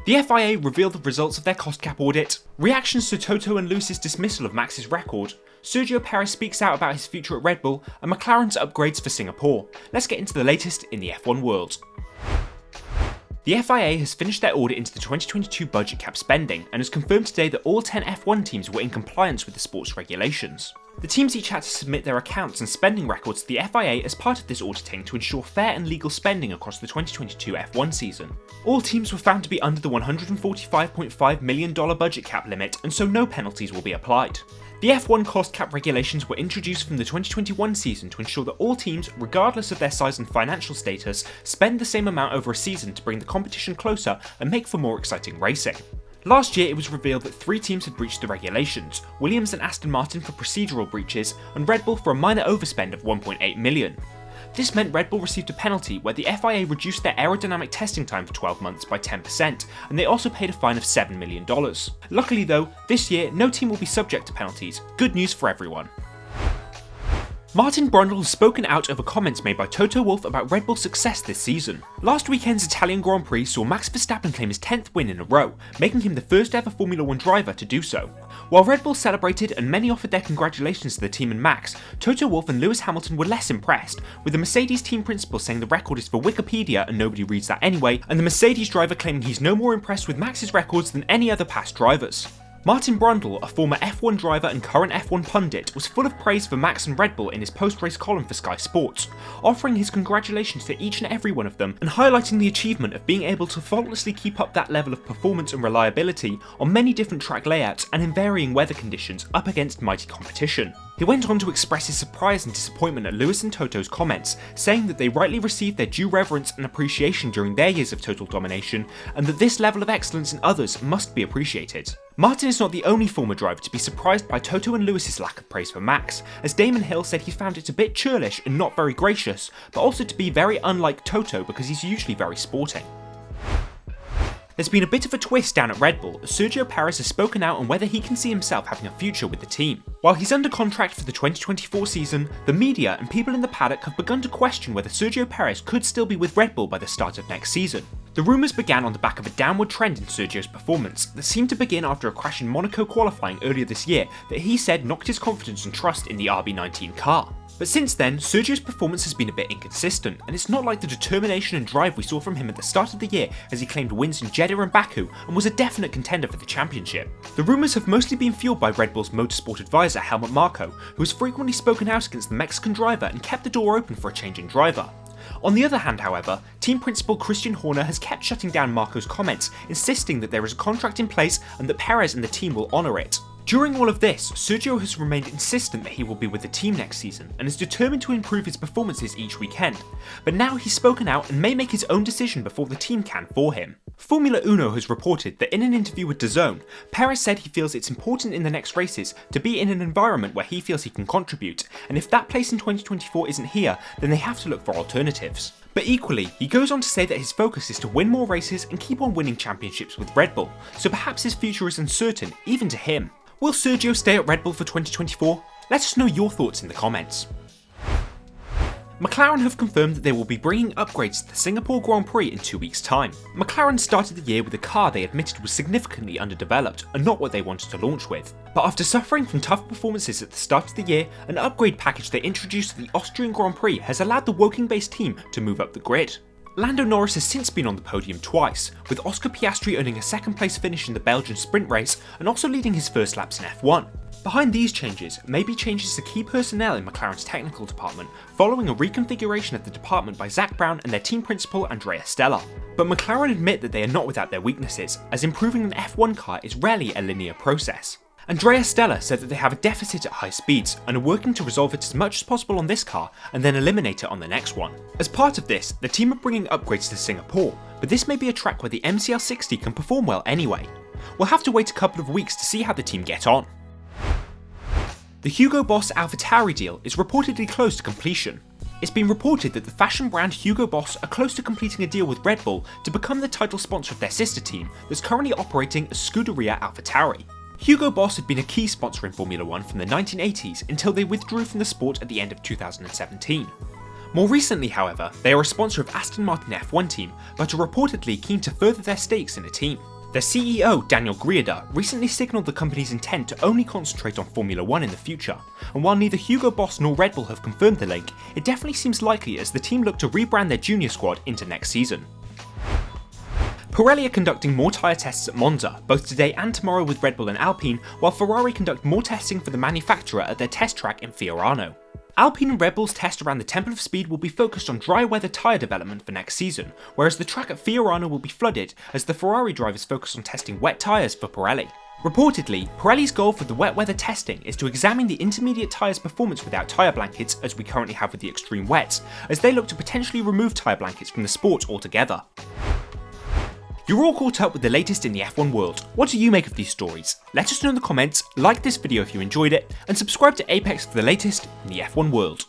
The FIA revealed the results of their cost cap audit, reactions to Toto and Lewis's dismissal of Max's record, Sergio Perez speaks out about his future at Red Bull, and McLaren's upgrades for Singapore. Let's get into the latest in the F1 world. The FIA has finished their audit into the 2022 budget cap spending and has confirmed today that all 10 F1 teams were in compliance with the sport's regulations. The teams each had to submit their accounts and spending records to the FIA as part of this auditing to ensure fair and legal spending across the 2022 F1 season. All teams were found to be under the $145.5 million budget cap limit, and so no penalties will be applied. The F1 cost cap regulations were introduced from the 2021 season to ensure that all teams, regardless of their size and financial status, spend the same amount over a season to bring the competition closer and make for more exciting racing. Last year it was revealed that 3 teams had breached the regulations, Williams and Aston Martin for procedural breaches, and Red Bull for a minor overspend of $1.8 million. This meant Red Bull received a penalty where the FIA reduced their aerodynamic testing time for 12 months by 10%, and they also paid a fine of $7 million. Luckily though, this year no team will be subject to penalties. Good news for everyone. Martin Brundle has spoken out over comments made by Toto Wolff about Red Bull's success this season. Last weekend's Italian Grand Prix saw Max Verstappen claim his 10th win in a row, making him the first ever Formula 1 driver to do so. While Red Bull celebrated and many offered their congratulations to the team and Max, Toto Wolff and Lewis Hamilton were less impressed, with the Mercedes team principal saying the record is for Wikipedia and nobody reads that anyway, and the Mercedes driver claiming he's no more impressed with Max's records than any other past drivers. Martin Brundle, a former F1 driver and current F1 pundit, was full of praise for Max and Red Bull in his post-race column for Sky Sports, offering his congratulations to each and every one of them and highlighting the achievement of being able to faultlessly keep up that level of performance and reliability on many different track layouts and in varying weather conditions up against mighty competition. He went on to express his surprise and disappointment at Lewis and Toto's comments, saying that they rightly received their due reverence and appreciation during their years of total domination, and that this level of excellence in others must be appreciated. Martin is not the only former driver to be surprised by Toto and Lewis's lack of praise for Max, as Damon Hill said he found it a bit churlish and not very gracious, but also to be very unlike Toto because he's usually very sporting. There's been a bit of a twist down at Red Bull as Sergio Perez has spoken out on whether he can see himself having a future with the team. While he's under contract for the 2024 season, the media and people in the paddock have begun to question whether Sergio Perez could still be with Red Bull by the start of next season. The rumours began on the back of a downward trend in Sergio's performance that seemed to begin after a crash in Monaco qualifying earlier this year that he said knocked his confidence and trust in the RB19 car. But since then, Sergio's performance has been a bit inconsistent, and it's not like the determination and drive we saw from him at the start of the year as he claimed wins in Jeddah and Baku and was a definite contender for the championship. The rumours have mostly been fueled by Red Bull's motorsport advisor Helmut Marko, who has frequently spoken out against the Mexican driver and kept the door open for a change in driver. On the other hand, however, team principal Christian Horner has kept shutting down Marko's comments, insisting that there is a contract in place and that Perez and the team will honour it. During all of this, Sergio has remained insistent that he will be with the team next season and is determined to improve his performances each weekend, but now he's spoken out and may make his own decision before the team can for him. Formula Uno has reported that in an interview with DAZN, Perez said he feels it's important in the next races to be in an environment where he feels he can contribute, and if that place in 2024 isn't here, then they have to look for alternatives. But equally, he goes on to say that his focus is to win more races and keep on winning championships with Red Bull, so perhaps his future is uncertain, even to him. Will Sergio stay at Red Bull for 2024? Let us know your thoughts in the comments. McLaren have confirmed that they will be bringing upgrades to the Singapore Grand Prix in 2 weeks' time. McLaren started the year with a car they admitted was significantly underdeveloped and not what they wanted to launch with. But after suffering from tough performances at the start of the year, an upgrade package they introduced to the Austrian Grand Prix has allowed the Woking-based team to move up the grid. Lando Norris has since been on the podium twice, with Oscar Piastri earning a second place finish in the Belgian sprint race and also leading his first laps in F1. Behind these changes may be changes to key personnel in McLaren's technical department, following a reconfiguration of the department by Zak Brown and their team principal Andrea Stella. But McLaren admit that they are not without their weaknesses, as improving an F1 car is rarely a linear process. Andrea Stella said that they have a deficit at high speeds and are working to resolve it as much as possible on this car and then eliminate it on the next one. As part of this, the team are bringing upgrades to Singapore, but this may be a track where the MCL60 can perform well anyway. We'll have to wait a couple of weeks to see how the team get on. The Hugo Boss AlphaTauri deal is reportedly close to completion. It's been reported that the fashion brand Hugo Boss are close to completing a deal with Red Bull to become the title sponsor of their sister team that's currently operating as Scuderia AlphaTauri. Hugo Boss had been a key sponsor in Formula 1 from the 1980s until they withdrew from the sport at the end of 2017. More recently, however, they are a sponsor of Aston Martin F1 team, but are reportedly keen to further their stakes in the team. The CEO, Daniel Grieder, recently signalled the company's intent to only concentrate on Formula 1 in the future, and while neither Hugo Boss nor Red Bull have confirmed the link, it definitely seems likely as the team look to rebrand their junior squad into next season. Pirelli are conducting more tyre tests at Monza, both today and tomorrow with Red Bull and Alpine, while Ferrari conduct more testing for the manufacturer at their test track in Fiorano. Alpine and Red Bull's test around the Temple of Speed will be focused on dry weather tyre development for next season, whereas the track at Fiorano will be flooded as the Ferrari drivers focus on testing wet tyres for Pirelli. Reportedly, Pirelli's goal for the wet weather testing is to examine the intermediate tyres' performance without tyre blankets as we currently have with the extreme wets, as they look to potentially remove tyre blankets from the sport altogether. You're all caught up with the latest in the F1 world. What do you make of these stories? Let us know in the comments, like this video if you enjoyed it, and subscribe to Apex for the latest in the F1 world.